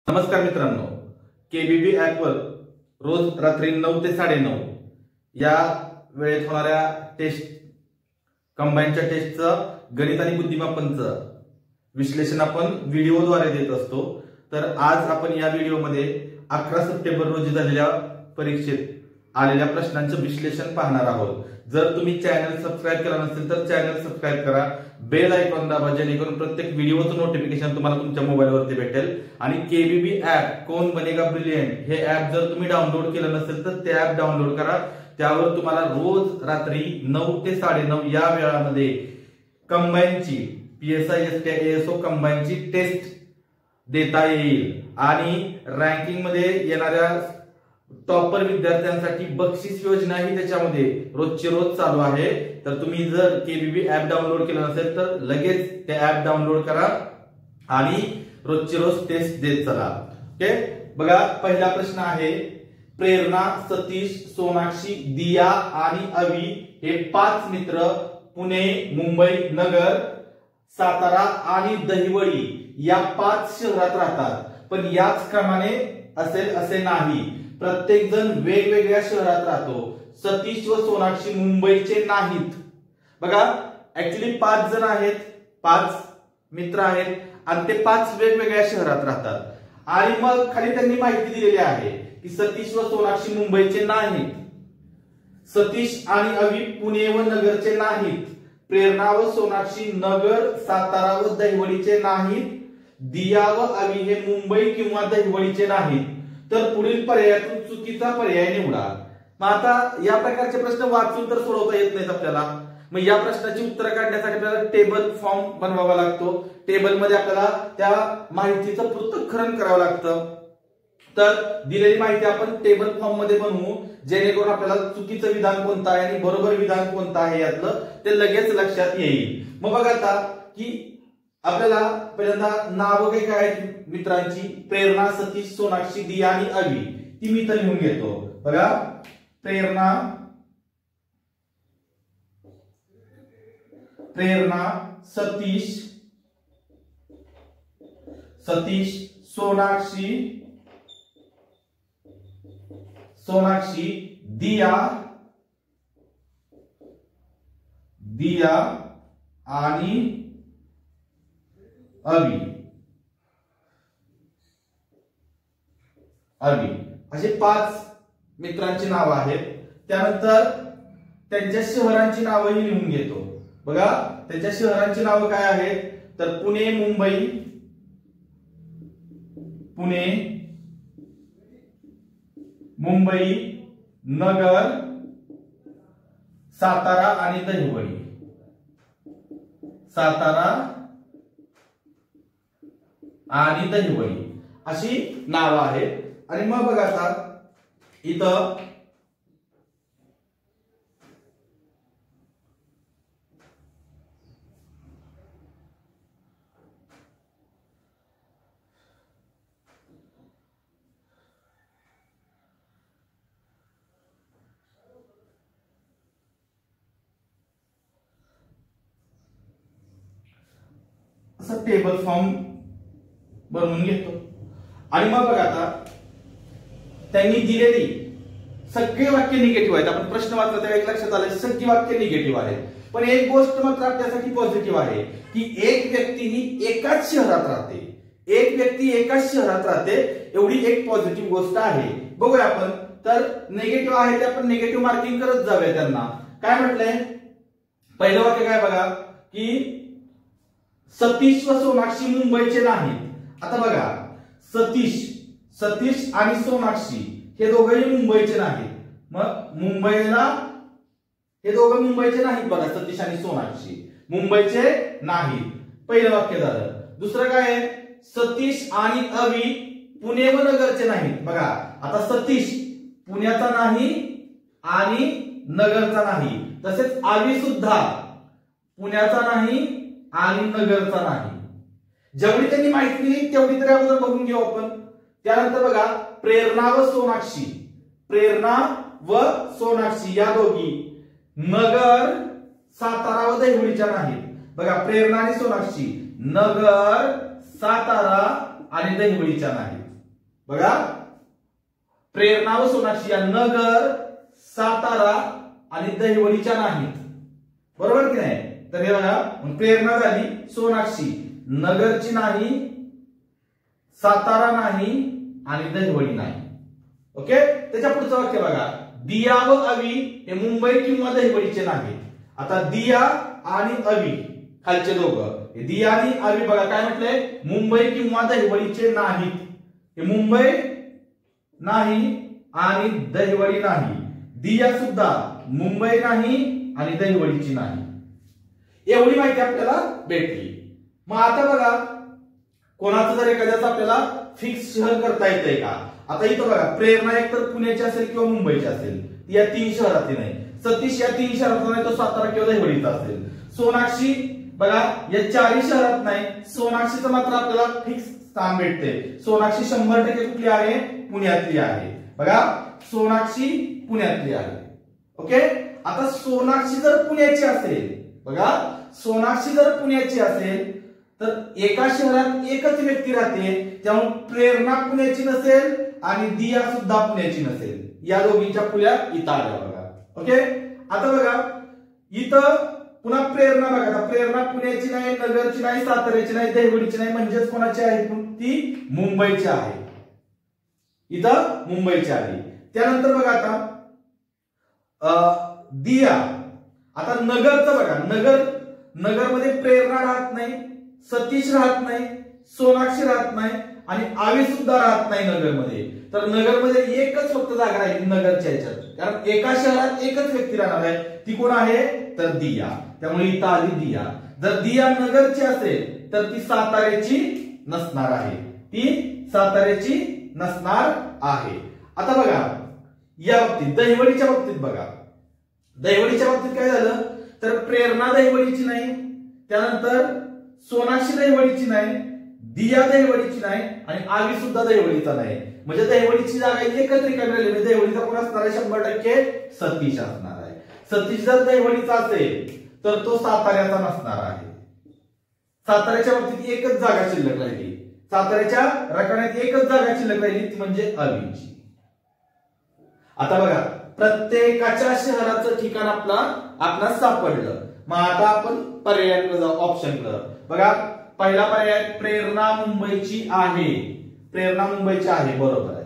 नमस्कार मित्रांनो, केबीबी ॲपवर रोज रात्री 9 ते 9:30 या वेळेत होणाऱ्या टेस्ट कंबाईनच्या टेस्टचं गणित आणि बुद्धिमापनचं विश्लेषण आपण व्हिडिओद्वारे देत असतो। तर आज आपण या व्हिडिओमध्ये 11 सप्टेंबर रोजी झालेल्या परीक्षेत आलेल्या प्रश्नांचं विश्लेषण पाहणार आहोत। जर तुम्ही चॅनल सबस्क्राइब केला नसेल तर चॅनल सबस्क्राइब करा, बेल आयकॉन दाबा, जेणेकरून प्रत्येक व्हिडिओचं नोटिफिकेशन तुम्हाला तुमच्या मोबाईलवरती भेटेल। आणि केबीबी ॲप कौन बनेगा ब्रिलियंट हे ॲप जर तुम्ही डाउनलोड केलं नसेल तर ते ॲप डाउनलोड करा। त्यावर तुम्हाला रोज रात्री 9 ते 9:30 या वेळामध्ये कंबाईनची पीएसआय एसटी एएसओ कंबाईनची टेस्ट देता येईल आणि रँकिंग मध्ये येणाऱ्या टॉपर विद्यार्थ्यांसाठी बक्षीस योजना ही त्याच्यामध्ये रोजची रोज चालू आहे। तर तुम्ही जर केबीबी ॲप डाउनलोड केलं नसेल तर लगेच ते ॲप डाउनलोड करा आणि रोजची रोज टेस्ट देत चला। ओके, बघा पहिला प्रश्न आहे, प्रेरणा, सतीश, सोनाक्षी, दिया आणि अवी हे 5 मित्र पुणे, मुंबई, नगर, सातारा आणि दहिवडी या 5 शहरात राहतात, पण याच क्रमाने असेल असे नाही। प्रत्येक जण वेगवेगळ्या शहरात राहतो। सतीश व सोनाक्षी मुंबईचे नाहीत। बघा, ऍक्च्युली 5 जण आहेत, 5 मित्र आहेत आणि ते 5 वेगवेगळ्या शहरात राहतात। आणि मग खाली त्यांनी माहिती दिलेली आहे की सतीश व सोनाक्षी मुंबईचे नाहीत, सतीश आणि अवी पुणे व नगरचे नाहीत, प्रेरणा व सोनाक्षी नगर, सातारा व दहिवडीचे नाहीत, दिया व अवी हे मुंबई किंवा दहिवडीचे नाहीत। तर पुढील पर्यायातून चुकीचा पर्याय निवडा। मग आता या प्रकारचे प्रश्न वाचून तर सोडवता येत नाहीत आपल्याला। मग या प्रश्नाची उत्तरं काढण्यासाठी आपल्याला टेबल फॉर्म बनवावा लागतो। टेबल मध्ये आपल्याला त्या माहितीचं पृथक्करण करावं लागतं। तर दिलेली माहिती आपण टेबल फॉर्म मध्ये बनवू, जेणेकरून आपल्याला चुकीचं विधान कोणतं आहे आणि बरोबर विधान कोणतं आहे यातलं ते लगेच लक्षात येईल। मग बघा आता की आपल्याला पहिल्यांदा नावं काय काय आहेत मित्रांची, प्रेरणा, सतीश, सोनाक्षी, दिया आणि अवी, ती मी तर लिहून घेतो। बघा, प्रेरणा, सतीश, सोनाक्षी, दिया आणि अवी असे 5 मित्रांची नावं आहेत। त्यानंतर त्यांच्या शहरांची नावंही लिहून घेतो। बघा, त्यांच्या शहरांची नावं काय आहेत तर पुणे, मुंबई, नगर, सातारा आणि दहिवडी, अशी नावं आहेत। आणि मग बघा आता इथं असं टेबल फॉर्म बनवून घेतो। आणि मग बघा आता त्यांनी दिलेली सगळे वाक्य निगेटिव्ह आहेत। आपण प्रश्न वाचला तेव्हा एक लक्षात आलं, सगळी वाक्य निगेटिव्ह आहेत। पण एक गोष्ट मात्र आपल्यासाठी पॉझिटिव्ह आहे की एक व्यक्ती ही एकाच शहरात राहते, एवढी एक पॉझिटिव्ह गोष्ट आहे। बघूया आपण, तर निगेटिव्ह आहे ते आपण निगेटिव्ह मार्किंग करत जाऊया त्यांना। काय म्हटलंय, पहिलं वाक्य काय बघा की सतीश व सोनाक्षी मुंबईचे नाहीत। आता बघा, सतीश आणि सोनाक्षी हे दोघेही मुंबईचे नाहीत। मग मुंबईला हे दोघे मुंबईचे नाहीत। बघा, सतीश आणि सोनाक्षी मुंबईचे नाहीत, पहिलं वाक्य झालं। दुसरं काय आहे, सतीश आणि अवी पुणे व नगरचे नाहीत। बघा, आता सतीश पुण्याचा नाही आणि नगरचा नाही, तसेच अवी सुद्धा पुण्याचा नाही आणि नगरचा नाही। जेवढी त्यांनी माहिती दिली तेवढी तरी अगोदर बघून घेऊ आपण। त्यानंतर बघा, प्रेरणा व सोनाक्षी या दोघी नगर, सातारा व दहिवडीच्या नाहीत। बघा, प्रेरणा आणि सोनाक्षी नगर, सातारा आणि दहिवडीच्या नाहीत। बघा, प्रेरणा व सोनाक्षी या नगर, सातारा आणि दहिवडीच्या नाहीत, बरोबर की नाही? तर हे बघा, प्रेरणा झाली सोनाक्षी, नगरची नाही, सातारा नाही आणि दहिवडी नाही. ओके, त्याच्या पुढचं वाक्य बघा, दिया व अवी हे मुंबई किंवा दहिवडीचे नाहीत. आता दिया आणि अवी खालचे दोघं, दिया आणि अवी बघा काय म्हटलंय, मुंबई किंवा दहिवडीचे नाहीत. हे मुंबई नाही आणि दहिवडी नाही. दिया सुद्धा मुंबई नाही आणि दहिवडीची नाही. एवढी माहिती आपल्याला भेटली. मग आता बघा, कोणाचं जर एखाद्याचं आपल्याला फिक्स शहर करता येतंय का? आता इथं बघा, प्रेरणा एकतर पुण्याची असेल किंवा मुंबईची असेल, या 3 शहरातली नाही. सतीश या 3 शहरातला नाही, तो सातारा किंवा दहिवडीचा असेल. सोनाक्षी बघा या 4 शहरात नाही, सोनाक्षीचं मात्र आपल्याला फिक्स स्थान भेटते. सोनाक्षी 100% कुठली आहे? पुण्यातली आहे. बघा, सोनाक्षी पुण्यातली आहे. ओके, आता सोनाक्षी जर पुण्याची असेल, बघा सोनाक्षी जर पुण्याची असेल तर एका शहरात एकच व्यक्ती राहते, त्यामुळे प्रेरणा पुण्याची नसेल आणि दिया सुद्धा पुण्याची नसेल. या दोघींच्या पुल्या इथं आल्या बघा. ओके, आता बघा इथं पुन्हा प्रेरणा बघा, आता प्रेरणा पुण्याची नाही, नगरची नाही, साताऱ्याची नाही, दहिवडीची नाही, म्हणजेच कोणाची आहे? ती मुंबईची आहे. इथं मुंबईची आली. त्यानंतर बघा आता दिया, आता नगरचं बघा, नगरमध्ये प्रेरणा राहत नाही, सतीश राहत नाही, सोनाक्षी राहत नाही आणि आवी सुद्धा राहत नाही नगरमध्ये. तर नगरमध्ये एकच फक्त जागा राहिली नगरच्या ह्याच्यात, कारण एका शहरात एकच व्यक्ती राहणार आहे. ती कोण आहे? तर दिया. त्यामुळे इथं आली दिया. जर दिया नगरची असेल तर ती साताऱ्याची नसणार आहे. ती साताऱ्याची नसणार आहे. आता बघा या बाबतीत, दहिवडीच्या बाबतीत बघा, दहिवडीच्या बाबतीत काय झालं, तर प्रेरणा दहिवडीची नाही, त्यानंतर सोनाक्षी दहिवडीची नाही, दिया दहिवडीची नाही आणि आवी सुद्धा दहिवडीचा नाही. म्हणजे दहिवडीची जागा एकच रिकामी राहिली. म्हणजे दहिवडीचा कोण असणार आहे? 100% सतीश असणार आहे. सतीश जर दहिवडीचा असेल तर तो साताऱ्याचा नसणार आहे. साताऱ्याच्या बाबतीत एकच जागा शिल्लक राहिली, साताऱ्याच्या रकान्यात एकच जागा शिल्लक राहिली, ती म्हणजे अवीची. आता बघा, प्रत्येकाच्या शहराचं ठिकाण आपणास सापडलं. मग आता आपण पर्यायाकडे जाऊ, ऑप्शनकडे बघा. पहिला पर्याय प्रेरणा मुंबईची आहे, प्रेरणा मुंबईची आहे, बरोबर आहे.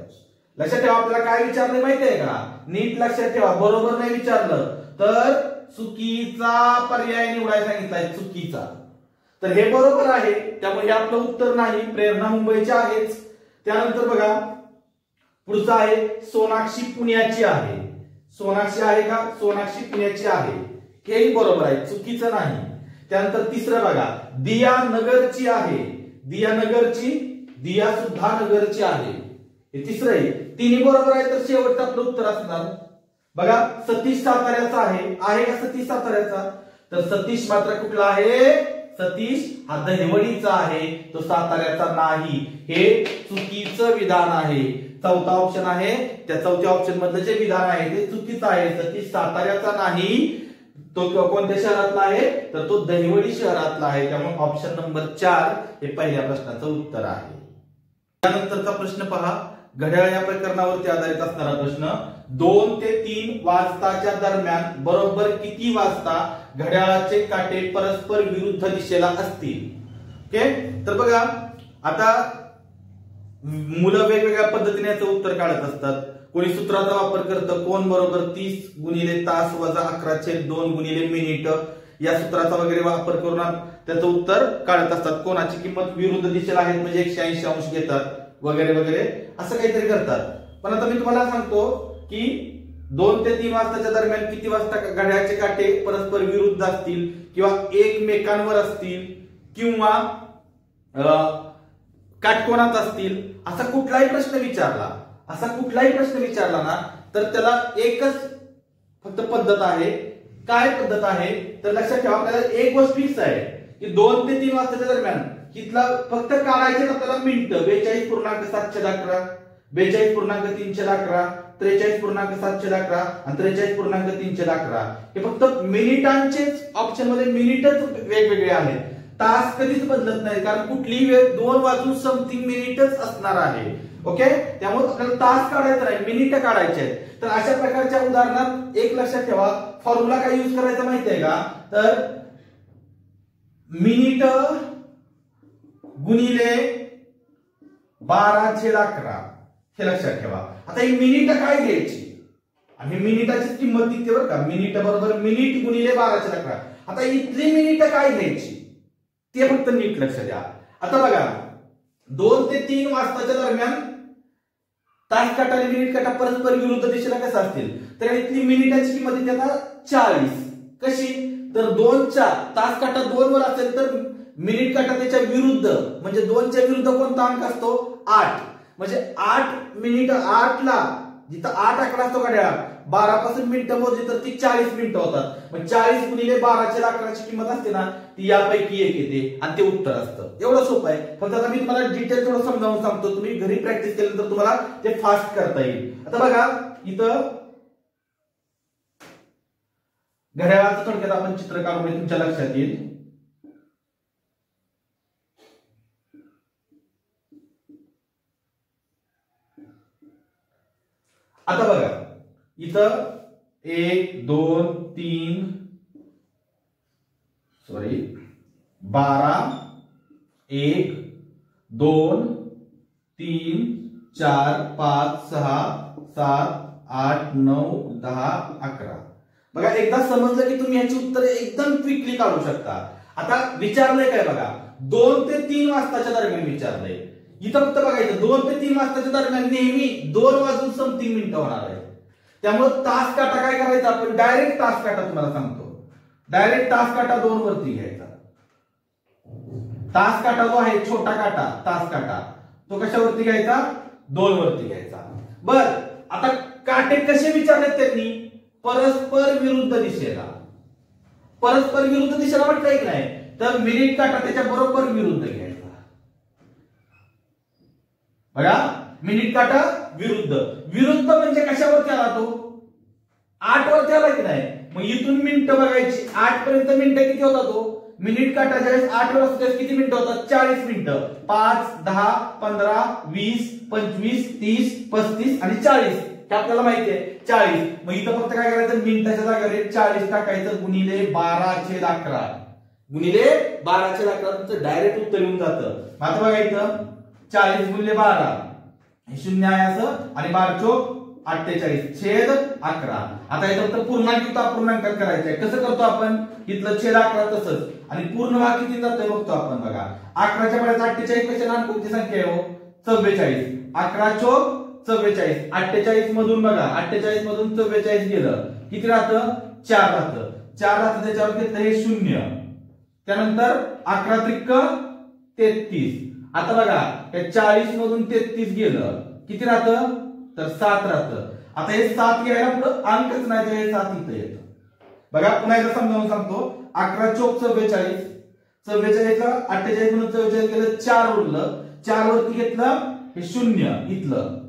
लक्षात ठेवा, आपल्याला काय विचारलं माहितीये का? नीट लक्षात ठेवा, बरोबर नाही विचारलं तर चुकीचा पर्याय निवडायला सांगितलाय, चुकीचा. तर हे बरोबर आहे, त्यामुळे हे आपलं उत्तर नाही, प्रेरणा मुंबईची आहेच. त्यानंतर बघा पुढचा आहे सोनाक्षी पुण्याची आहे. सोनाक्षी आहे का? सोनाक्षी पुण्याची आहे, हेही बरोबर आहे, चुकीचं नाही. त्यानंतर तिसरं बघा, दिया नगरची आहे, दिया नगरची, दिया सुद्धा नगरची आहे, हे तिसरं आहे. तिन्ही बरोबर आहे, तर शेवटचं आपलं उत्तर असणार. बघा सतीश साताऱ्याचा आहे का सतीश साताऱ्याचा? तर सतीश मात्र कुठला आहे? सतीश हा दहिवडीचा आहे, तो साताऱ्याचा नाही. हे चुकीचं विधान आहे. चौथा ऑप्शन आहे, त्या चौथ्या ऑप्शन मधलं जे विधान आहे ते चुकीचं आहे. सतीश साताऱ्याचा नाही, तो कोणत्या शहरातला आहे? तर तो दहिवडी शहरातला आहे. त्यामुळे ऑप्शन नंबर 4 हे पहिल्या प्रश्नाचं उत्तर आहे. त्यानंतरचा प्रश्न पहा, घड्याळ या प्रकरणावरती आधारित असणारा प्रश्न. 2 ते 3 वाजताच्या दरम्यान बरोबर किती वाजता घड्याळाचे काटे परस्पर विरुद्ध दिशेला असतील? ओके, तर बघा आता मुलं वेगवेगळ्या पद्धतीने याचं उत्तर काढत असतात. कोणी सूत्राचा वापर करतं, कोण बरोबर 30 गुणिले तास वजा 11/2 गुणिले मिनिट या सूत्राचा वगैरे वापर करून त्याचं उत्तर काढत असतात. कोणाची किंमत विरुद्ध दिशेला आहे म्हणजे 180 अंश घेतात वगैरे वगैरे असं काहीतरी करतात. पण आता मी तुम्हाला सांगतो की 2 ते 3 वाजताच्या दरम्यान किती वाजता घड्याळाचे काटे परस्पर विरुद्ध असतील किंवा एकमेकांवर असतील किंवा काटकोनात असतील, असा कुठलाही प्रश्न विचारला ना तर त्याला एकच फक्त पद्धत आहे. काय पद्धत आहे? तर लक्षात ठेवा, आपल्याला एक गोष्ट फिक्स आहे की 2 ते 3 वाजताच्या दरम्यान तिथला फक्त काढायचे आपल्याला मिनिटं. 42.711, 42.311, 43.711 आणि 43.311 हे फक्त मिनिटांचेच ऑप्शन मध्ये मिनिटच वेगवेगळे आहेत. तास कधीच बदलत नाही, कारण कुठलीही वेळ 2 वाजून समथिंग मिनिटच असणार आहे. ओके, त्यामुळे आपल्याला तास काढायचं नाही, मिनिट काढायचे आहेत. तर अशा प्रकारच्या उदाहरणात एक लक्षात ठेवा, फॉर्म्युला काय यूज करायचा माहितीये का, तर मिनिट गुणिले 12/11 हे लक्षात ठेवा. आता ही मिनिट काय घ्यायची आणि मिनिटाची किंमत निघते बरं का, मिनिट बरोबर मिनिट गुणिले 12/11. आता इथली मिनिट काय घ्यायची ते फक्त नीट लक्ष द्या. आता बघा 2 ते 3 वाजताच्या दरम्यान तास काटा आणि मिनिट काटा परस्पर विरुद्ध दिशेला कसा असतील, तर इथली मिनिटाची किंमत येते आता 40. कशी, तर 2च्या तास काटा 2 वर असेल तर मिनिट काटा त्याच्या विरुद्ध, म्हणजे 2च्या विरुद्ध कोणता अंक असतो, 8. म्हणजे 8 मिनिट 8 ला जिथं 8 आकडा असतो घड्याळात 12 पासून मिनिटं मोजली तर ती 40 मिनिटं होतात. मग 40 गुणिले 12/11 किंमत असते ना, ती यापैकी एक येते आणि ते उत्तर असतं. एवढं सोपं आहे. फक्त आता मी तुम्हाला डिटेल थोडं समजावून सांगतो, तुम्ही घरी प्रॅक्टिस केल्यानंतर तुम्हाला ते फास्ट करता येईल. आता बघा इथं घड्याळाचं थोडक्यात आपण चित्र काढून तुमच्या लक्षात येईल. आता बघा इथं 1 2 3 12 1 2 3 4 5 6 7 8 9 10 11. बघा एकदा समजलं की तुम्ही याची उत्तरे एकदम क्विकली काढू शकता. आता विचारलंय काय बघा, 2 ते 3 वाजताच्या दरम्यान विचारलंय. इथं फक्त बघायचं 2 ते 3 वाजताच्या दरम्यान नेहमी 2 वाजून समथिंग मिनिटं होणार आहे. त्यामुळे तास काटा काय करायचा, आपण डायरेक्ट तास काटा तुम्हाला सांगतो, डायरेक्ट तास काटा 2 वरती घ्यायचा. तास काटा जो आहे छोटा काटा तास काटा तो कशावरती घ्यायचा, 2 वरती घ्यायचा. बर आता काटे कसे विचारलेत त्यांनी, परस्पर विरुद्ध दिशेला. परस्पर विरुद्ध दिशेला म्हटलंय की नाही, तर मिनिट काटा त्याच्या बरोबर विरुद्ध घ्यायचा. बघा मिनिट काटा विरुद्ध, विरुद्ध म्हणजे कशावरती आला तो, 8 वरती आला की नाही. मग इथून मिनिटं बघायची, 8 पर्यंत मिनिटं किती होता तो, मिनिट काटा ज्यावेळेस 8 वर असतो किती मिनिटं होतात, 40 मिनिटं. 5 10 15 20 25 30 35 आणि 40 हे आपल्याला माहिती आहे 40. मग इथं फक्त काय करायचं, मिनिटाच्या जागेवर 40 टाकायचं गुणिले 12/11. गुणिले 12/11 तुमचं डायरेक्ट उत्तर येऊन जातं. आता बघा इथं 40 गुणिले 12 हे 0 आहे असं, आणि 12 चोक 48 छेद 11. आता इथं फक्त पूर्णांक युक्त अपूर्णांकात करायचंय. कसं करतो आपण, इथलं छेद 11 तसंच, आणि पूर्ण भाग किती जातोय बघतो आपण. बघा 11च्या पडायचं 48 पेक्षा लहान कोणती संख्या आहे हो, 44. 11 चोक 44. 48 मधून बघा 48 मधून 44 गेलं किती राहतं, 4 राहतं. 4 राहतं त्याच्यावर घेतलं हे 0. त्यानंतर 11 त्रिक 33. आता बघा त्या 40 मधून 33 गेलं किती राहतं, तर 7 राहतं. आता हे 7 घ्यायला पुढे अंकच नाही, हे 7 इथं येतं. बघा पुन्हा एकदा समजावून सांगतो. 11 चोक 44. 44 ला 48 म्हणून 44 गेलं, 4 उरलं. 4 वरती घेतलं हे 0 इथलं,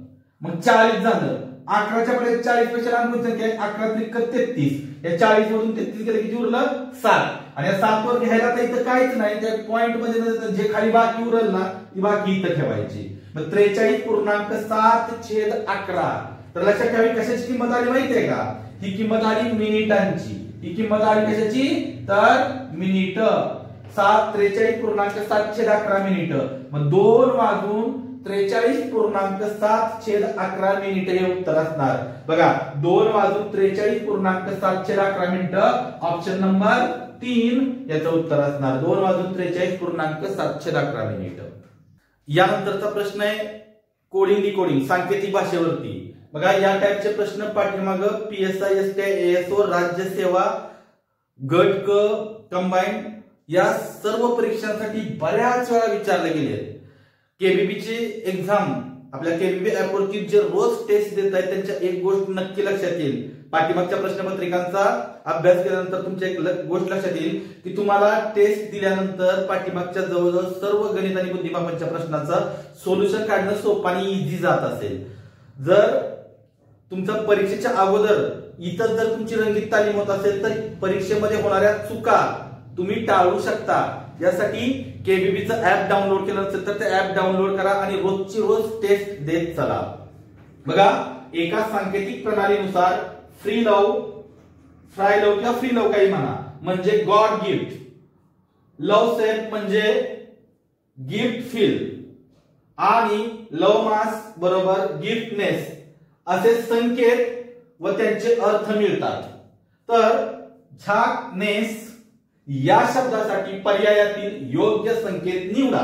मग 40 झालं. 11च्या पुढे 40 पेक्षा लहान कोणती संख्या आहे, 11 त्रिक 33. या 40 मधून 33 गेलं किती उरलं, 7. आणि या 7 वर घ्यायला तर इथं काहीच नाही, त्या पॉइंट मध्ये जे खाली बाकी उरल ना ती बाकी इथं ठेवायची. मग 43.7 छेद 11. तर लक्षात ठेवावी कशाची किंमत आली माहितीये का, ही किंमत आली मिनिटांची. ही किंमत आली कशाची, तर मिनिट. 43.7 छेद 11 मिनिट. मग 2 वाजून 43.7 छेद 11 मिनिट हे उत्तर असणार. बघा 2 वाजून 43.7 छेद 11 मिनिट, ऑप्शन नंबर 3 याचं उत्तर असणार. 2 वाजून 43.7 छेद 11 मिनिट. यानंतरचा प्रश्न आहे कोडिंग डिकोडिंग, सांकेतिक भाषेवरती. बघा या टाइपचे प्रश्न पाठीमाग PSI STI ASO राज्य सेवा गट क कंबाईन या सर्व परीक्षांसाठी बऱ्याच वेळा विचारले गेले. केबीबी ची एक्झाम आपल्या केबीबी ऍप वरती जे रोज टेस्ट देत आहेत त्यांच्या एक गोष्ट नक्की लक्षात येईल. पाठीमागच्या प्रश्नपत्रिकांचा अभ्यास केल्यानंतर तुमच्या एक गोष्ट लक्षात येईल की तुम्हाला टेस्ट दिल्यानंतर पाठीमागच्या जवळजवळ सर्व गणित आणि बुद्धिमापनच्या प्रश्नाचं सोल्युशन काढणं सोपं आणि इझी जात असेल. जर तुमच्या परीक्षेच्या अगोदर इतर जर तुमची रंगीत तालीम होत असेल तर परीक्षेमध्ये होणाऱ्या चुका तुम्ही टाळू शकता. यासाठी केबीबीचं ऍप डाउनलोड केलं असेल तर ते ऍप डाउनलोड करा आणि रोजची रोज टेस्ट देत चला. बघा, एका सांकेतिक प्रणालीनुसार फ्री लव, फ्राय लव किंवा फ्री लव काही म्हणा म्हणजे गॉड गिफ्ट, लव सेफ म्हणजे गिफ्ट फील आणि लव मास बरोबर गिफ्टनेस असे संकेत व त्यांचे अर्थ मिळतात. तर झाकनेस या शब्दासाठी पर्यायातील योग्य संकेत निवडा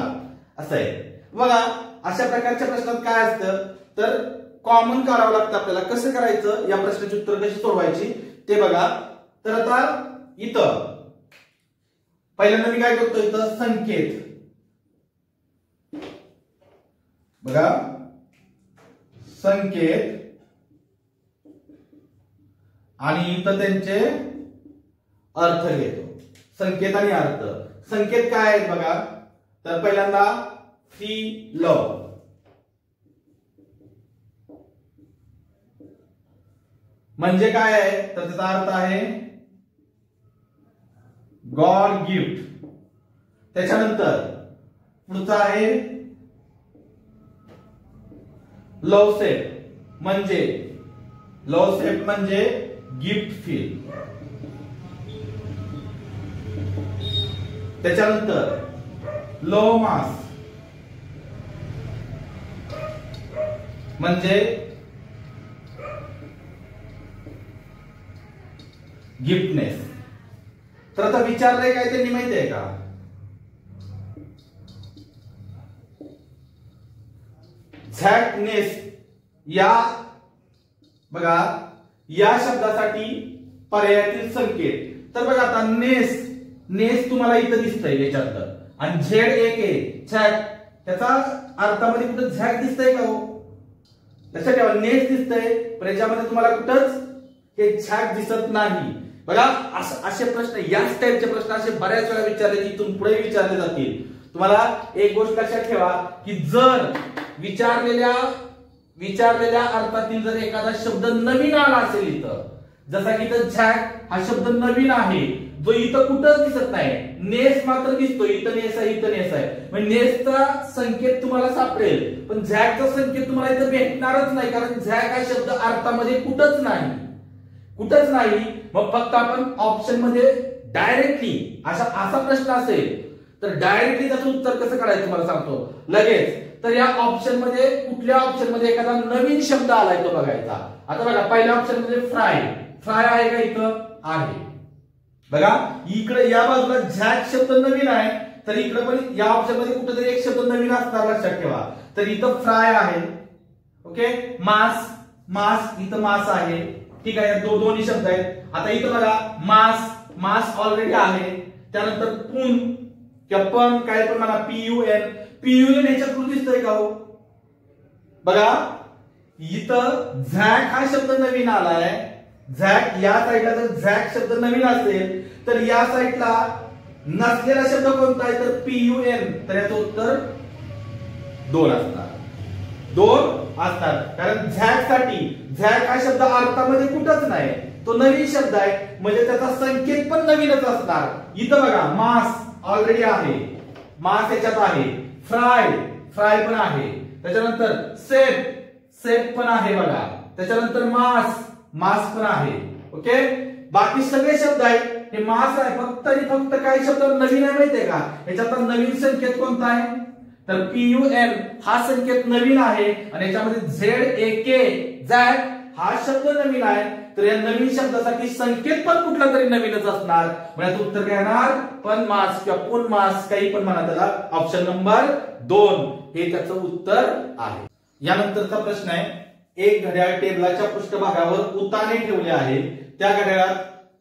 असं आहे. बघा, अशा प्रकारच्या प्रश्नात काय असतं तर कॉमन करावं लागतं आपल्याला. कसं करायचं, या प्रश्नाची उत्तर कशी सोडवायची ते बघा. तर आता इथं पहिल्यांदा मी काय करतो, इथं संकेत बघा, संकेत आणि इथं त्यांचे अर्थ घेतो. संकेत आणि अर्थ. संकेत काय आहेत बघा, तर पहिल्यांदा फ्री लव म्हणजे काय आहे तर त्याचा अर्थ आहे गॉड गिफ्ट. त्याच्यानंतर पुढचा आहे लव सेफ म्हणजे गिफ्ट फील. त्याच्यानंतर लव मास म्हणजे गिफ्टनेस. तर आता विचारलंय काय त्यांनी माहिती आहे का, झॅकनेस या बघा या शब्दासाठी पर्यायातील संकेत. तर बघा आता नेस तुम्हाला इथं दिसतंय याच्यातलं आणि झेड एक आहे झॅक, त्याचा अर्थामध्ये कुठं झॅक दिसतंय का हो, लक्षात ठेवा नेस दिसतंय पण याच्यामध्ये तुम्हाला कुठंच हे झॅक दिसत नाही. बघा असे प्रश्न, याच टाईपचे प्रश्न असे बऱ्याच वेळा विचारले इथून पुढे विचारले जातील. तुम्हाला एक गोष्ट लक्षात ठेवा की जर विचारलेल्या अर्थातील जर एखादा शब्द नवीन आला असेल इथं, जसा की इथं झॅक हा शब्द नवीन आहे जो इथं कुठंच दिसत नाही, नेस मात्र दिसतो, इथं नेस आहे इथं नेस आहे, म्हणजे नेसचा संकेत तुम्हाला सापडेल पण झॅकचा संकेत तुम्हाला इथं भेटणारच नाही कारण झॅक हा शब्द अर्थामध्ये कुठंच नाही. मग फक्त आपण ऑप्शन मध्ये डायरेक्टली असा प्रश्न असेल तर डायरेक्टली त्याचं उत्तर कसं काढायचं तुम्हाला सांगतो लगेच. तर या ऑप्शन मध्ये कुठल्या ऑप्शन मध्ये एखादा नवीन शब्द आलाय तो बघायचा. आता बघा पहिल्या ऑप्शन मध्ये फ्राय आहे का, इथं आहे बघा. इकडे या बाजूला झॅक शब्द नवीन आहे तर इकडे पण या ऑप्शन मध्ये कुठेतरी एक शब्द नवीन असणार लक्षात ठेवा. तर इथं फ्राय आहे, ओके. मास इथं मास आहे, ठीक आहे. दोन्ही शब्द आहेत. आता इथं बघा मास ऑलरेडी आहे. त्यानंतर पून किंवा पण काय पण म्हणा पीयूएन ह्याच्यात कुठे दिसतंय का हो, बघा इथं झॅक हा शब्द नवीन आलाय. झॅक या साईडला जर झॅक शब्द नवीन असेल तर या साईडला नसलेला शब्द कोणता आहे तर पीयूएन. तर याचं उत्तर 2 असणार कारण झॅक हा शब्द अर्थामध्ये कुठंच नाही, तो नवीन शब्द आहे म्हणजे त्याचा संकेत पण नवीनच असणार. इथं बघा मास ऑलरेडी आहे, मास याच्यात आहे. फ्राय पण आहे. त्याच्यानंतर सेफ पण आहे बघा. त्याच्यानंतर मास पण आहे, ओके. बाकी सगळे शब्द आहेत हे मास आहे, फक्त काही शब्द नवीन आहे माहितीये का, याच्यात नवीन संकेत कोणता आहे तर पीयूएन हा संकेत नवीन आहे आणि याच्यामध्ये ZAK झॅक हा शब्द नवीन आहे. तर या नवीन शब्दासाठी संकेत पण कुठला तरी नवीनच असणार. म्हणजे उत्तर काय येणार पण मास किंवा पुन मास काही पण म्हणा त्याला. ऑप्शन नंबर 2 हे त्याचं उत्तर आहे. यानंतरचा प्रश्न आहे, एक घड्याळ टेबलाच्या पृष्ठभागावर उताने ठेवले आहे. त्या घड्याळात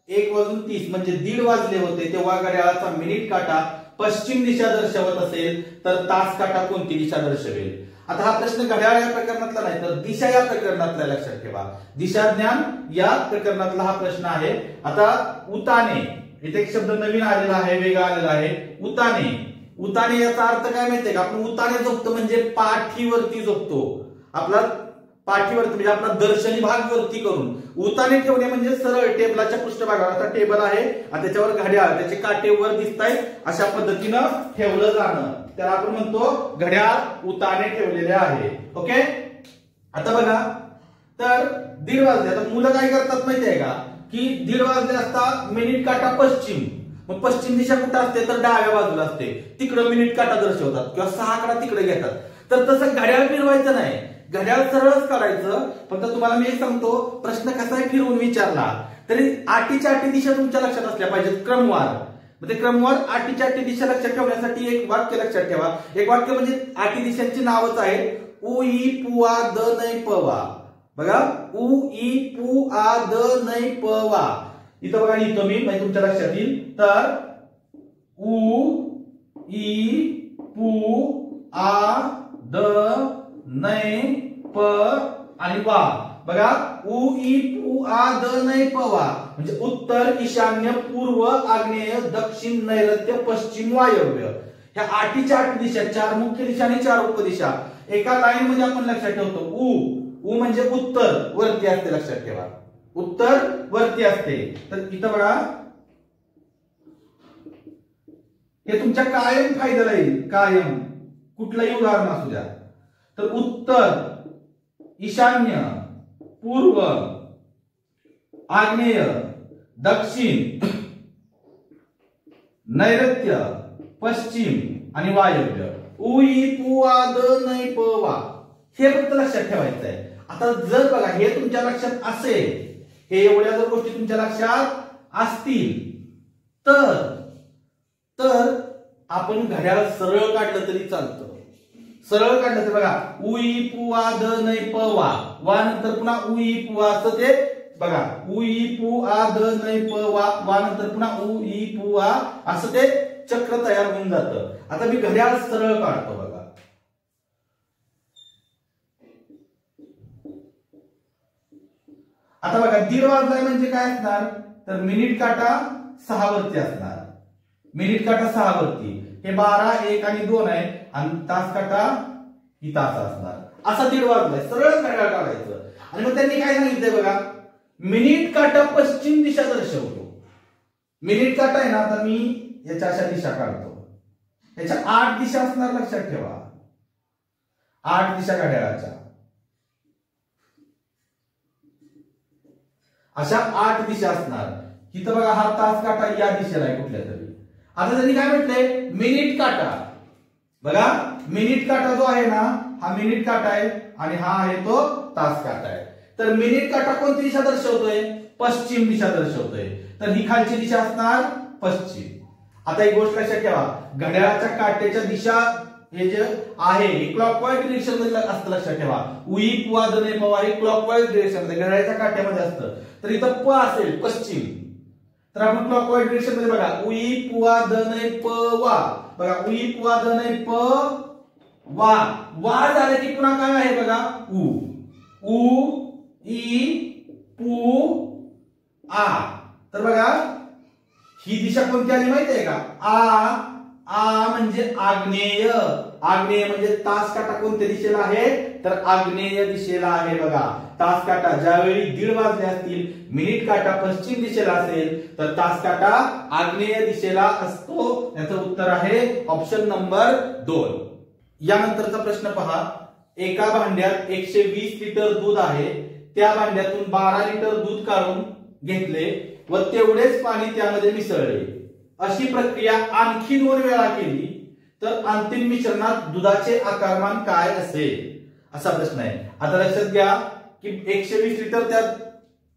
1:30 म्हणजे 1:30 वाजले होते तेव्हा घड्याळाचा मिनिट काटा पश्चिम दिशा दर्शवत असेल तर तास काटा कोणती दिशा दर्शवेल. आता हा प्रश्न घड्याळ या प्रकरणातला नाही तर दिशा या प्रकरणातला, लक्षात ठेवा. दिशा ज्ञान या प्रकरणातला हा प्रश्न आहे. आता उताने, इथे एक शब्द नवीन आलेला आहे, वेगळा आलेला आहे. उताने याचा अर्थ काय माहितीये का, आपण उताने झोपतो म्हणजे पाठीवरती झोपतो. आपला पाठीवरती म्हणजे आपला दर्शनी भाग वरती करून, उताने ठेवणे म्हणजे सरळ टेबलाच्या पृष्ठभागावर, आता टेबल आहे आणि त्याच्यावर घड्याळ, त्याचे काटे वर दिसतायत अशा पद्धतीनं ठेवलं जाणं, त्याला आपण म्हणतो घड्याळ उताने ठेवलेले आहे. ओके. आता बघा, तर 1:30 वाजले. आता मुलं काय करतात माहितीये का, की 1:30 वाजले असता मिनिट काटा पश्चिम, मग पश्चिम दिशा कुठं असते तर डाव्या बाजूला असते, तिकडं मिनिट काटा दर्शवतात किंवा 6 आकडा तिकडे घेतात. तर तसं घड्याळ फिरवायचं नाही, घड्याळ सरळच काढायचं. फक्त तुम्हाला मी एक सांगतो, प्रश्न कसा फिरवून विचारला तरी आटीच्या आटी दिशा तुमच्या लक्षात असल्या पाहिजेत, क्रमवार. मग ते क्रमवार आटीच्या आटी दिशा लक्षात ठेवण्यासाठी एक वाक्य लक्षात ठेवा. एक वाक्य म्हणजे आटी दिशांची नावच आहेत, उ ई पु आ द नै प वा. बघा, उ ई पु आ द नै प वा. इथं बघा लिहितो मी म्हणजे तुमच्या लक्षात येईल. तर उ ई पु आ द नै प आणि वा. बघा, उ ई पु आ द नै प वा म्हणजे उत्तर, ईशान्य, पूर्व, आग्नेय, दक्षिण, नैऋत्य, पश्चिम, वायव्य. ह्या आठीच्या 8 दिशा, 4 मुख्य दिशा आणि 4 उपदिशा एका लाईन मध्ये आपण लक्षात ठेवतो. उ म्हणजे उत्तर, वरती असते, लक्षात ठेवा, उत्तर वरती असते. तर इथं बघा, हे तुमच्या कायम फायद्याला येईल, कायम कुठलंही उदाहरण असू द्या. तर उत्तर, ईशान्य, पूर्व, आग्नेय, दक्षिण, नैऋत्य, पश्चिम आणि वायव्य. उ ई पु आ द नै प वा हे फक्त लक्षात ठेवायचं आहे. आता जर बघा हे तुमच्या लक्षात असेल, हे एवढ्या जर गोष्टी तुमच्या लक्षात असतील तर आपण घड्याळ सरळ काढलं तरी चालतं. सरळ काढलं तर बघा, उ ई पु आ द नै प वा, वा नंतर पुन्हा उ ई पु आ, असं ते बघा, उ ई पु आ द नै प वा, वा नंतर पुन्हा उ ई पु आ, असं ते चक्र तयार होऊन जातं. आता मी घड्याळ सरळ काढतो बघा. आता बघा, 1:30 वाजलाय म्हणजे काय असणार तर मिनिट काटा 6 वरती असणार, मिनिट काटा 6 वरती. हे 12, 1 आणि 2 आहे आणि तास काटा ही तास असणार. असा 1:30 वाजलाय, सरळ घड्याळ काढायचं. आणि मग त्यांनी काय सांगितलंय बघा, मिनिट काटा पश्चिम दिशा दर्शवतो. मिनिट काटा आहे ना, आता मी याच्या अशा दिशा काढतो, याच्या 8 दिशा असणार, लक्षात ठेवा, 8 दिशा घड्याळाच्या, अशा 8 दिशा असणार. इथं बघा, हा तास काटा या दिशेला आहे कुठल्या तरी. आता त्यांनी काय म्हटलंय, मिनिट काटा. बघा, मिनिट काटा जो आहे ना, हा मिनिट काटा आहे आणि हा आहे तो तास काटा आहे. तर मिनिट काटा कोणती दिशा दर्शवतोय, पश्चिम दिशा दर्शवतोय. तर ही खालची दिशा असणार पश्चिम. आता एक गोष्ट लक्षात ठेवा, घड्याळाच्या काट्याच्या दिशा हे जे आहे क्लॉकवाईज डिरेक्शन मध्ये असतं, लक्षात ठेवा. उ ई पु आ द नै प वा हे क्लॉकवाईज डिरेक्शन मध्ये घड्याळाच्या काट्यामध्ये असतं. तर इथं प असेल पश्चिम, तर आपण क्लॉकवाईज डिरेक्शन मध्ये बघा, उ ई पु आ द नै प वा. बघा, उ ई पु आ द नै प वा, वा झालं की पुन्हा काय आहे बघा, उ ई पु आ. तर बघा, ही दिशा कोणती आली माहितीये का, आ म्हणजे आग्नेय. आग्नेय म्हणजे तास काटा कोणत्या दिशेला आहे तर आग्नेय दिशेला आहे. बघा, तास काटा ज्यावेळी 1:30 वाजले असतील, मिनिट काटा पश्चिम दिशेला असेल तर तास काटा आग्नेय दिशेला असतो. याचं उत्तर आहे ऑप्शन नंबर 2. यानंतरचा प्रश्न पहा, एका भांड्यात 120 लिटर दूध आहे, त्या भांड्यातून 12 लिटर दूध काढून घेतले व तेवढेच पाणी त्यामध्ये मिसळले. अशी प्रक्रिया आणखी 2 वेळा केली तर अंतिम मिश्रणात दुधाचे आकारमान काय असेल, असा प्रश्न आहे. आता लक्षात घ्या की 120 लिटर त्यात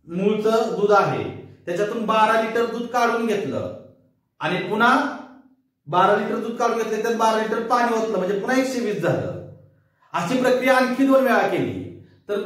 मूळचं दूध आहे, त्याच्यातून 12 लिटर दूध काढून घेतलं आणि पुन्हा 12 लिटर दूध काढून घेतलं, त्यात 12 लिटर पाणी ओतलं म्हणजे पुन्हा 120 झालं. अशी प्रक्रिया आणखी 2 वेळा केली तर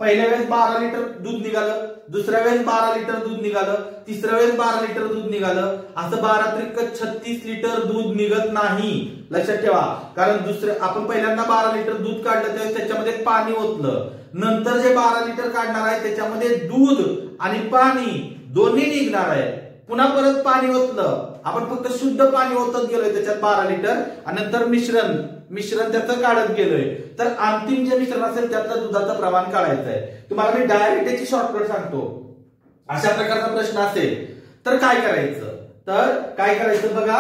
पहिल्या वेळेस 12 लिटर दूध निघालं, दुसऱ्या वेळेस 12 लिटर दूध निघालं, तिसऱ्या वेळेस 12 लिटर दूध निघालं. असं 12 त्रिक 36 लिटर दूध निघत नाही, लक्षात ठेवा. कारण आपण पहिल्यांदा 12 लिटर दूध काढलं तेव्हा त्याच्यामध्ये पाणी ओतलं, नंतर जे 12 लिटर काढणार आहे त्याच्यामध्ये दूध आणि पाणी दोन्ही निघणार आहे. पुन्हा परत पाणी ओतलं, आपण फक्त शुद्ध पाणी ओतत गेलोय त्याच्यात 12 लिटर आणि नंतर मिश्रण मिश्रण त्याचं काढत गेलोय, तर अंतिम जे मिश्रण असेल त्यातलं दुधाचं प्रमाण काढायचं आहे. तुम्हाला मी डायरेक्ट याची शॉर्टकट सांगतो. अशा प्रकारचा प्रश्न असेल तर काय करायचं, बघा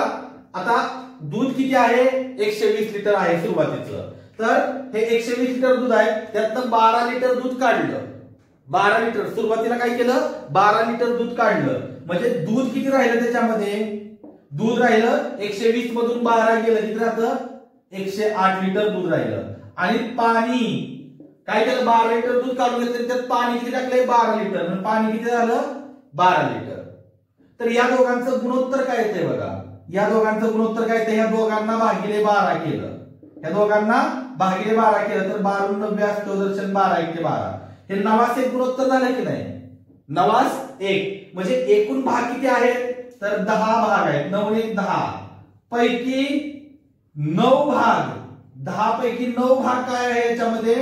आता दूध किती आहे, 120 लिटर आहे सुरुवातीचं. तर हे 120 लिटर दूध आहे, त्यातनं 12 लिटर दूध काढलं. 12 लिटर सुरुवातीला काय केलं, 12 लिटर दूध काढलं. म्हणजे दूध किती राहिलं त्याच्यामध्ये, दूध राहिलं 120 मधून 12 गेलं, किती राहतं 108 लिटर दूध राहिलं. आणि पाणी काय केलं, 12 लिटर दूध काढून घेतलं, त्यात पाणी किती टाकलंय 12 लिटर, म्हणजे पाणी किती झालं 12 लिटर. तर या दोघांचं गुणोत्तर काय येतंय बघा, या दोघांचं गुणोत्तर काय येतंय, या दोघांना भागिले 12 केलं, या दोघांना भागिले 12 केलं तर 12 90 असतो दर्शन 12 1 ते 12. हे 9 गुणोत्तर झालं की नाही, 9 म्हणजे एकूण भाग किती आहेत, तर 10 भाग आहेत. 9 1 10 पैकी 9 भाग, 10 पैकी 9 भाग काय आहे याच्यामध्ये,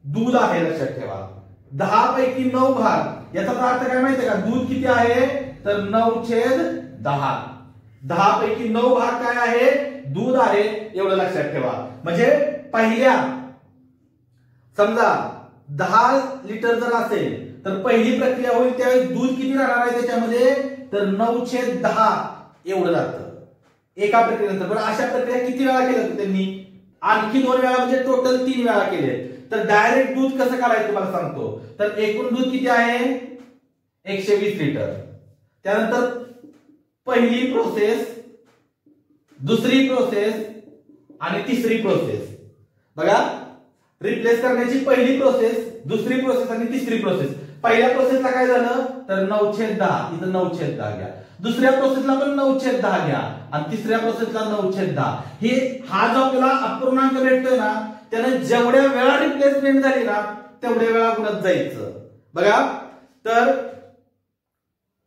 दूध आहे. लक्षात ठेवा 10 पैकी 9 भाग, याचा अर्थ काय माहितीये का, दूध किती आहे तर 9/10. 10 पैकी 9 भाग काय आहे, दूध आहे, एवढं लक्षात ठेवा. म्हणजे पहिल्या समजा 10 लिटर जर असेल तर पहिली प्रक्रिया होईल त्यावेळेस दूध किती राहणार आहे त्याच्यामध्ये, तर 9/10 एवढं राहतं एका प्रक्रियेनंतर. बरं अशा प्रक्रिया किती वेळा केल्या त्यांनी, आणखी 2 वेळा, म्हणजे टोटल 3 वेळा केले. तर डायरेक्ट दूध कसं काढायचं तुम्हाला सांगतो. तर एकूण दूध किती आहे 120 लिटर. त्यानंतर पहिली प्रोसेस, दुसरी प्रोसेस आणि तिसरी प्रोसेस. बघा रिप्लेस करण्याची पहिली प्रोसेस, दुसरी प्रोसेस आणि तिसरी प्रोसेस. पहिल्या प्रोसेसला काय झालं तर 9/10, इथं 9/10 घ्या. दुसऱ्या प्रोसेसला पण 9/10 घ्या आणि तिसऱ्या प्रोसेसला 9/10. हा जो आपल्याला अपूर्णांक भेटतोय ना, त्याने जेवढ्या वेळा रिप्लेसमेंट झाली ना तेवढ्या वेळा गुणत जायचं. बघा तर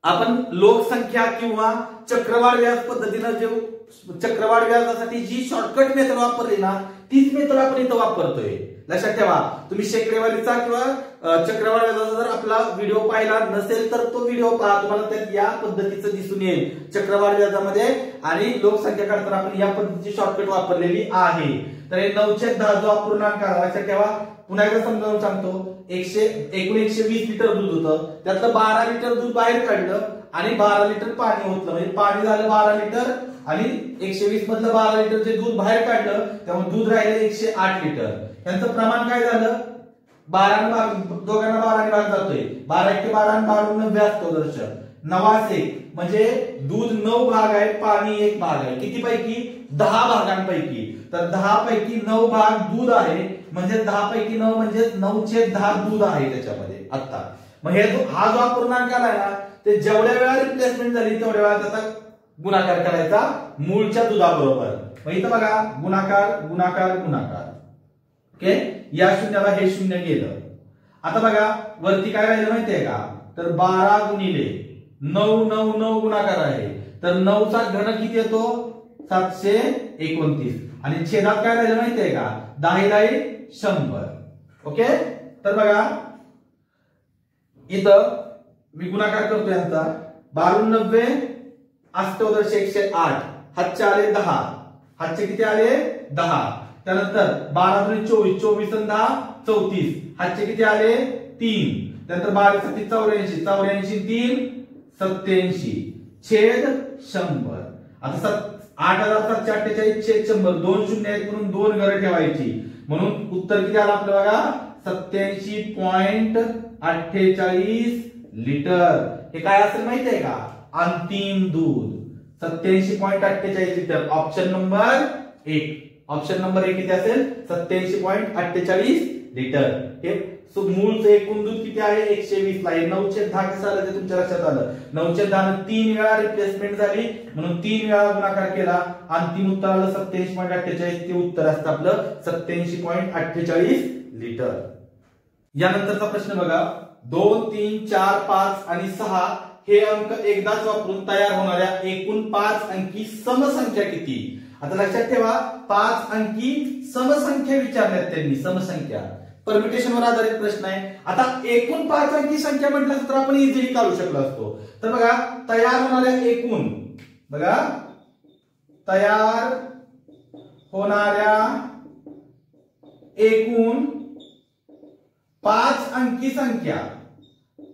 आपण लोकसंख्या किंवा चक्रवाढ व्याज पद्धतीनं जे चक्रवाढ व्याजासाठी जी शॉर्टकट मेथड वापरली ना, तीच मेथड आपण इथं वापरतोय. लक्षात ठेवा, तुम्ही शेकडेवारीचा किंवा चक्रवाढ व्याजाचा जर आपला व्हिडिओ पाहिला नसेल तर तो व्हिडिओ पहा, तुम्हाला त्यात या पद्धतीचं दिसून येईल चक्रवाढ व्याजामध्ये. आणि लोकसंख्या काढताना आपण या पद्धतीची शॉर्टकट वापरलेली आहे. तर हे 9/10 जो अपूर्णांक लक्षात ठेवा. पुन्हा एकदा समजावून सांगतो. एकूण 120 लिटर दूध होतं, त्यातलं 12 लिटर दूध बाहेर काढलं आणि 12 लिटर पाणी होतं, म्हणजे पाणी झालं 12 लिटर आणि 120 मधलं 12 लिटर जे दूध बाहेर काढलं त्यामुळे दूध राहिलं 108 लिटर. यांचं प्रमाण काय झालं, 12 दोघांना 12 भाग जातोय, 12 1 ते 12 आणि 12 90 असतो दर्शन. 9 म्हणजे दूध 9 भाग आहे, पाणी 1 भाग आहे. किती पैकी 10 भागांपैकी. तर 10 पैकी 9 भाग दूध आहे, म्हणजे 10 पैकी 9 म्हणजे 9/10 दूध आहे त्याच्यामध्ये आता. मग हे हा जो अपूर्णांक आलाय ना, ते जेवढ्या वेळा रिप्लेसमेंट झाली तेवढ्या वेळा त्याचा गुणाकार करायचा मूळच्या दुधाबरोबर. मग इथं बघा गुणाकार गुणाकार गुणाकार. ओके, या शून्याला हे शून्य गेलं. आता बघा वरती काय राहिलं माहितीये का, तर 12 गुणिले 9 9 9 गुणाकार आहे. तर 9 चा घन किती येतो 729 आणि छेदात काय राहिलं माहितीये का, 10 100. ओके, तर बघा इथं मी गुणाकार करतोय यांचा. 12 90 अष्टोदश 108, हातचे आले 10, हातचे किती आले 10. त्यानंतर 12 × 24, 24 आणि 10 34, हातचे किती आले 3. त्यानंतर 12 7 84, 84 3 87 छेद 100. आता 8748 छेद 100, 2 शून्य आहेत म्हणून 2 घरं ठेवायची. म्हणून उत्तर किती आलं आपलं बघा 87.48 लिटर. हे काय असेल माहितीये का, अंतिम दूध 87.48 litre. Option number 1. Option number 1 किती असेल 87.48 लिटर. हे मूळचं एकूण दूध किती आहे 120 ला. 9/10 कसं आलं ते तुमच्या लक्षात आलं. 9/10 3 वेळा रिप्लेसमेंट झाली म्हणून 3 वेळा गुणाकार केला. अंतिम उत्तर आलं 87.48. ते उत्तर असतं आपलं 87.48 लिटर. यानंतरचा प्रश्न बघा. 2 3 4 5 आणि 6 हे अंक एकदाच वापरून तयार होणाऱ्या एकूण 5 अंकी समसंख्या किती. आता लक्षात ठेवा 5 अंकी समसंख्या विचारल्यात त्यांनी. समसंख्या परम्युटेशनवर आधारित प्रश्न आहे. आता एकूण 5 अंकी संख्या म्हटलं तर आपण इझिली काढू शकलो असतो. तर बघा तयार होणाऱ्या एकूण, बघा तयार होणाऱ्या एकूण 5 अंकी संख्या,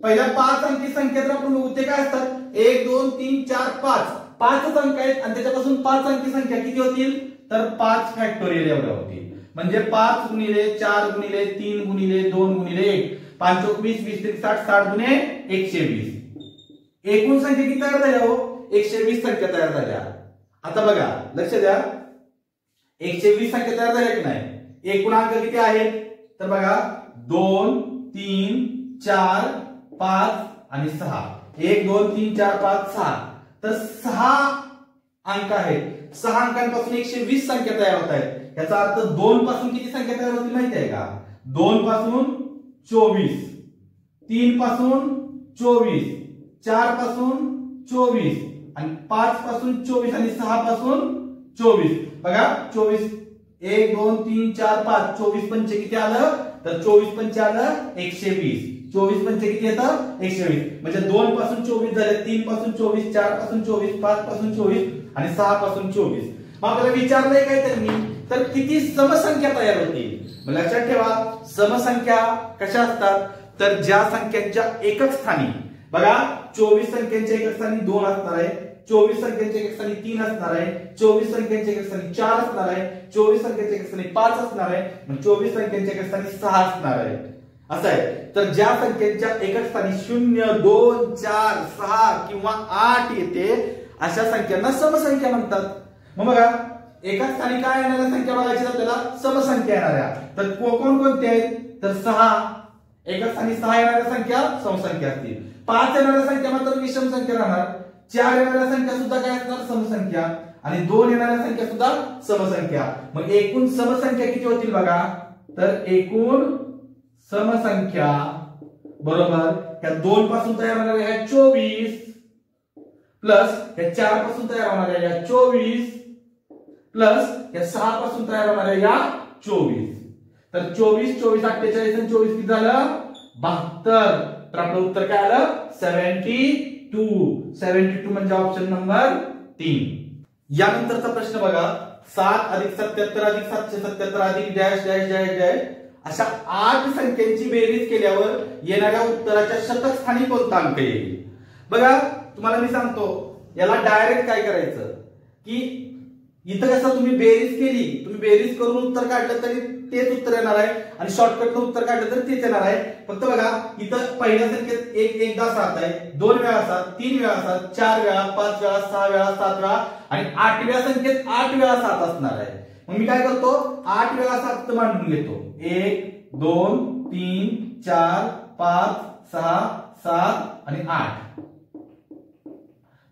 पहिल्या 5 अंकी संख्येत आपण बघू ते काय असतात 1 2 3 4 5 5च अंक आहेत आणि त्याच्यापासून 5 अंकी संख्या किती होतील तर 5 फॅक्टोरियल एवढ्या होतील. म्हणजे 5 गुणिले 4 गुणिले 3 गुणिले 2 गुणिले 1 5 × 20 20 × 60 60 गुणे 120. एकूण संख्या किती तयार झाल्या हो 120 संख्या तयार झाल्या. आता बघा लक्ष द्या 120 संख्या तयार झाल्या की नाही. एकूण अंक किती आहेत तर बघा 2 3 4 5 आणि 6 1 2 3 4 5 6 तर 6 अंक आहेत. 6 अंकांपासून 120 संख्या तयार होत आहेत. याचा अर्थ 2 पासून किती संख्या तयार होती माहिती आहे का 2 पासून 24 3 पासून 24 4 पासून 24 आणि 5 पासून 24 आणि 6 पासून 24. बघा 24 1 2 3 4 5 24 पंचे किती आलं तर 24 पंचे आलं 120. 24 पंचे किती येतं 120. म्हणजे 2 पासून 24 झाले 3 पासून 24 4 पासून 24 5 पासून 24 आणि 6 पासून 24. मग आपल्याला विचारलंय काय तर मी तर किती समसंख्या तयार होतील. मग लक्षात ठेवा समसंख्या कशा असतात तर ज्या संख्यांच्या एकक स्थानी बघा 24 संख्यांच्या एकक स्थानी 2 असणार आहे 24 संख्यांच्या एकक स्थानी 3 असणार आहे 24 संख्यांच्या एकक स्थानी 4 असणार आहे 24 संख्यांच्या एकक स्थानी 5 असणार आहे मग 24 संख्यांच्या एकक स्थानी 6 असणार आहे. असं आहे तर ज्या संख्यांच्या एकक स्थानी 0 2 4 6 किंवा 8 येते अशा संख्यांना समसंख्या म्हणतात. मग बघा एका स्थानी काय येणाऱ्या संख्या बघायची आपल्याला समसंख्या येणाऱ्या तर कोणकोणत्या आहेत तर 6 एका स्थानी 6 येणाऱ्या संख्या समसंख्या असतील. 5 येणाऱ्या संख्या मात्र विषम संख्या राहणार. 4 येणाऱ्या संख्या सुद्धा काय असणार समसंख्या आणि 2 येणाऱ्या संख्या सुद्धा समसंख्या. मग एकूण समसंख्या किती होतील बघा तर एकूण समसंख्या बरोबर या 2 पासून तयार होणाऱ्या या 24 प्लस या 4 पासून तयार होणाऱ्या या 24 प्लस या 6 पासून तयार होणाऱ्या या 24. तर 24 24 48 आणि 24 किती झालं 72. तर आपलं उत्तर काय आलं 72. 72 म्हणजे ऑप्शन नंबर 3. यानंतरचा प्रश्न बघा 7 + 77 + 777 + डॅश डॅश डॅश डॅश अशा 8 संख्यांची बेरीज केल्यावर येणाऱ्या उत्तराच्या शतक स्थानी कोणता अंक येईल. बघा तुम्हाला मी सांगतो याला डायरेक्ट काय करायचं की इथं कसं तुम्ही बेरीज केली तुम्ही बेरीज करून उत्तर काढलं तरी तेच उत्तर येणार आहे आणि शॉर्टकटनं उत्तर काढलं तरी तेच येणार आहे. फक्त बघा इथं पहिल्या संख्येत एकदा 7 आहे 2 वेळा 7 3 वेळा 7 4 वेळा 5 वेळा 6 वेळा 7 वेळा आणि 8व्या संख्येत 8 वेळा 7 असणार आहे. मग मी काय करतो 8 वेळा 7 मांडून घेतो 1 2 3 4 5 6 7 आणि 8.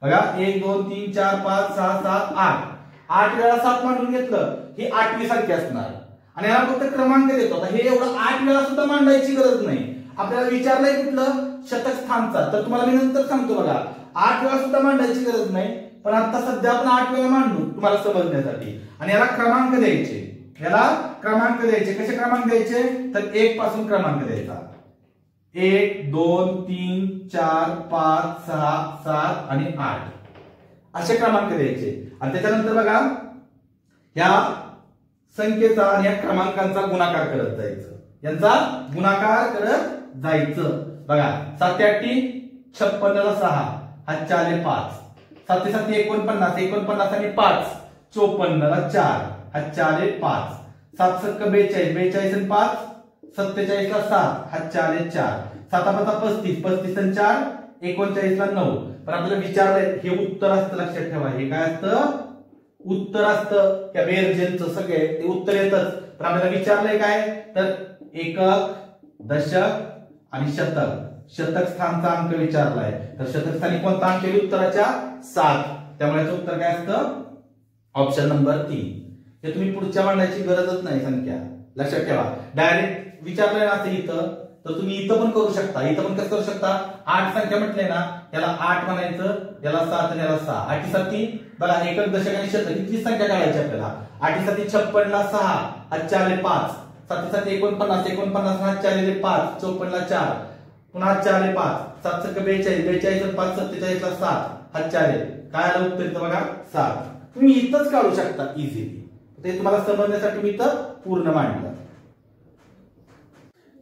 बघा 1 2 3 4 5 6 7 8 8 वेळा 7 मांडून घेतलं ही 8वी संख्या असणार आणि याला फक्त क्रमांक देतो. आता हे एवढं 8 वेळा सुद्धा मांडायची गरज नाही. आपल्याला विचारलंय कुठलं शतक स्थानचा तर तुम्हाला मी नंतर सांगतो. बघा 8 वेळा सुद्धा मांडायची गरज नाही पण आता सध्या आपण 8 वेळा मांडू तुम्हाला समजण्यासाठी. आणि याला क्रमांक द्यायचे कसे क्रमांक द्यायचे तर 1 पासून क्रमांक द्यायचा 1 2 3 4 5 6 7 आणि 8 असे क्रमांक द्यायचे. आणि त्याच्यानंतर बघा या संख्येचा आणि या क्रमांकांचा गुणाकार करत जायचं यांचा गुणाकार करत जायचं. बघा 7 8 56 ला 6 हातच्या आले 5 7 7 49 49 आणि 5 54 ला 4 हातच्या आले 5 7 7 42 42 आणि 5 47 ला 7 हातच्या आले 4 7 5 35 35 आणि 4 39 ला 9. पण आपल्याला विचारलंय हे उत्तर असतं लक्षात ठेवा. हे काय असतं उत्तर असतं त्या बेरजेचं सगळे ते उत्तर येतच. पण आपल्याला विचारलंय काय तर एकक दशक आणि शतक स्थानचा अंक विचारलाय तर शतक स्थानी कोणता अंक येईल उत्तराच्या 7. त्यामुळे याचं उत्तर काय असतं ऑप्शन नंबर 3. हे तुम्ही पुढच्या मांडायची गरजच नाही संख्या लक्षात ठेवा. डायरेक्ट विचारलंय ना असं इथं तर तुम्ही इथं पण करू शकता. इथं पण कसं करू शकता 8 संख्या म्हटले ना याला 8 म्हणायचं याला 7 आणि याला 6 8 7 बघा एकक दशक आणि शतक किती संख्या काढायची आपल्याला 8 7 56 ला 6 हातच्या आले 5 7 7 49 49 हातच्या आलेले 5 54 ला 4 पुन्हा हातच्या आले 5 7 7 42 42 आणि 5 47 ला 7 हातच्या आले काय आलं उत्तर इथं बघा 7. तुम्ही इथंच काढू शकता इझिली ते तुम्हाला समजण्यासाठी मी इथं पूर्ण मांडलं.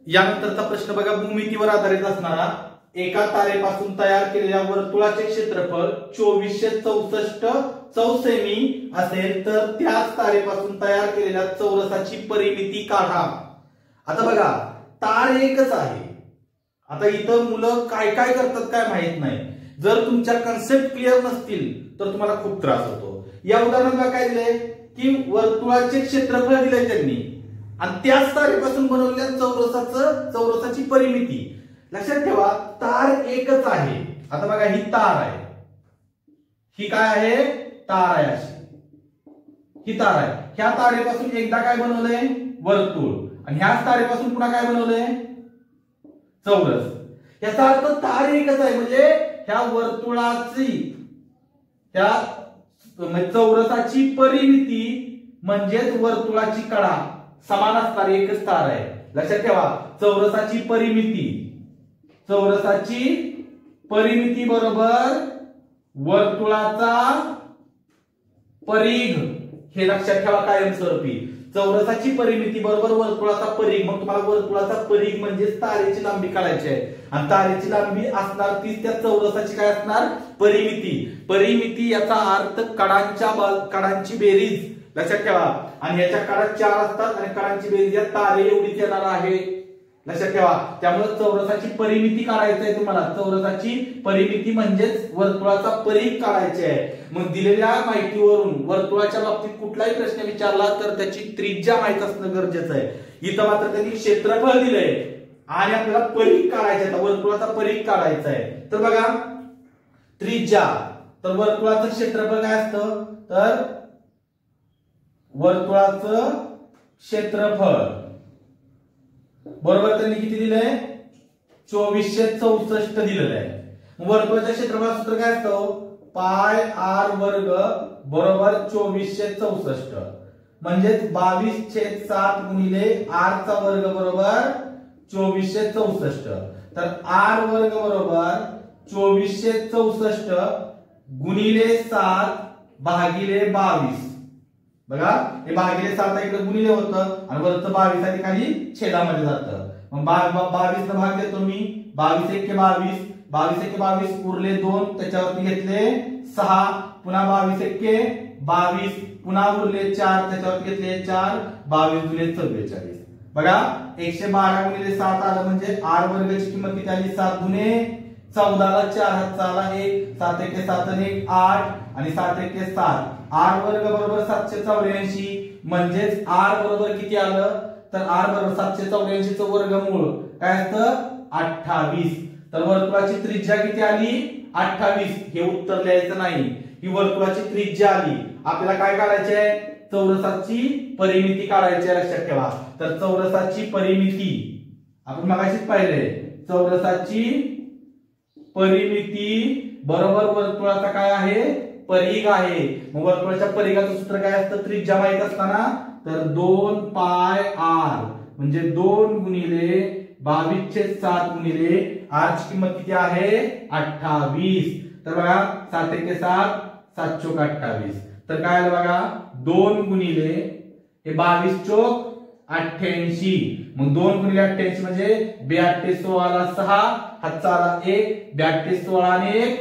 यानंतरचा प्रश्न बघा, भूमितीवर आधारित असणारा एका तारेपासून तयार केलेल्या वर्तुळाचे क्षेत्रफळ 2464 चौसेमी असेल तर त्याच तारेपासून तयार केलेल्या चौरसाची परिमिती काढा. आता बघा, तार एकच आहे. आता इथं मुलं काय काय करतात काय माहित नाही. जर तुमच्या कन्सेप्ट क्लिअर नसतील तर तुम्हाला खूप त्रास होतो. या उदाहरणाला काय दिलंय की वर्तुळाचे क्षेत्रफळ दिलंय त्यांनी आणि त्याच तारेपासून बनवलेल्या चौरसाची परिमिती. लक्षात ठेवा, तार एकच आहे. आता बघा, ही तार आहे, ही काय आहे, तार आहे. अशी ही तार आहे. ह्या तारेपासून एकदा काय बनवलंय, वर्तुळ, आणि ह्याच तारेपासून पुन्हा काय बनवलंय, चौरस. याचा अर्थ तार एकच आहे. म्हणजे ह्या वर्तुळाची, ह्या चौरसाची परिमिती म्हणजेच वर्तुळाची कडा समान असणार एकच तार आहे. लक्षात ठेवा, चौरसाची परिमिती बरोबर वर्तुळाचा परिघ. हे लक्षात ठेवा कायमस्वरूपी. चौरसाची परिमिती बरोबर वर्तुळाचा परिघ. मग तुम्हाला वर्तुळाचा परिघ म्हणजे तारेची लांबी काढायची आहे आणि तारेची लांबी असणार तीच त्या चौरसाची काय असणार, परिमिती. याचा अर्थ कडांची बेरीज. लक्षात ठेवा, आणि याच्या कडा 4 असतात आणि कडांची बेरीज या तारे एवढीच येणार आहे. लक्षात ठेवा, त्यामुळे चौरसाची परिमिती काढायची आहे तुम्हाला. चौरसाची परिमिती म्हणजेच वर्तुळाचा परिघ काढायचे आहे. मग दिलेल्या माहितीवरून वर्तुळाच्या बाबतीत कुठलाही प्रश्न विचारला तर त्याची त्रिज्या माहित असणं गरजेचं आहे. इथं मात्र त्यांनी क्षेत्रफळ दिलंय आणि आपल्याला परिघ काढायचा आहे, वर्तुळाचा परिघ काढायचा आहे. तर बघा, त्रिज्या, तर वर्तुळाचं क्षेत्रफळ काय असतं, तर वर्तुळाचं क्षेत्रफळ बरोबर त्यांनी किती दिलंय, 2464 दिलेलं आहे. वर्तुळाच्या क्षेत्रफळाचं सूत्र काय असतं, पाय आर वर्ग बरोबर 2464 म्हणजेच 22/7 गुणिले आर चा वर्ग बरोबर 2464. तर आर वर्ग बरोबर 2464 गुणिले 7 भागिले 22. बघा, हे भागिले 7 इकडे गुणिले होतं आणि वरचं 22 आहे खाली छेदामध्ये जातं. मग 22 न भाग देतो मी. 22 1 22, 22 1 22 उरले 2, त्याच्यावरती घेतले 6, पुन्हा 22 1 22, पुन्हा उरले 4, त्याच्यावरती घेतले 4, 22 गुणिले 44. बघा, 112 गुणिले 7 आलं म्हणजे आर वर्गाची किंमत किती आली, 7 गुणे 14ला 4 हातचा आला 1, 7 1 7 आणि 1 8 आणि 7 1 7. आर वर्ग बरोबर 784 म्हणजेच आर बरोबर किती आलं, तर आर बरोबर 784 चं वर्गमूळ काय असतं, 28. तर वर्तुळाची त्रिज्या किती आली, 28. हे उत्तर लिहायचं नाही, ही वर्तुळाची त्रिज्या आली. आपल्याला काय काढायचे आहे, चौरसाची परिमिती काढायची आहे. लक्षात ठेवा, तर चौरसाची परिमिती आपण मगाशीच पाहिले. चौरसाची परिमिती बरोबर वर्तुळाचा काय आहे, परिघ आहे. मग वर्तुळाच्या परिघाचं सूत्र काय असतं, त्रिज्या माहित असताना, तर 2 पाय आर म्हणजे 2 गुणिले 22/7 गुणिले आर ची किंमत किती आहे, 28. तर बघा, 7 1 7 7 चोक 28. तर काय आलं बघा, 2 गुणिले हे 22 चोक 88. मग 2 गुणिले 88 म्हणजे 82 16ला 6 हातचा आला 1, 82 16 आणि 1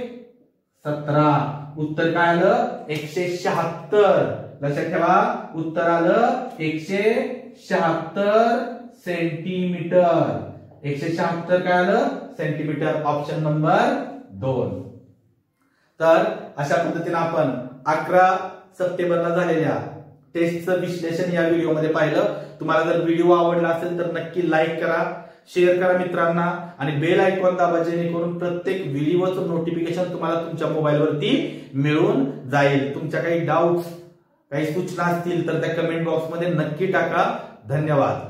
17. उत्तर काय आलं, 176. लक्षात ठेवा, उत्तर आलं 176 सेंटीमीटर. 176 काय आलं, सेंटीमीटर. Option number 2. तर अशा पद्धतीने आपण 11 सप्टेंबरला झालेल्या टेस्टचं विश्लेषण या व्हिडिओमध्ये पाहिलं. तुम्हाला जर व्हिडिओ आवडला असेल तर नक्की लाईक करा, शेअर करा मित्रांना आणि बेल आयकॉन दाबा, जेणेकरून प्रत्येक व्हिडिओचं नोटिफिकेशन तुम्हाला तुमच्या मोबाईलवरती मिळून जाईल. तुमच्या काही डाऊट्स, काही सूचना असतील तर त्या कमेंट बॉक्समध्ये नक्की टाका. धन्यवाद.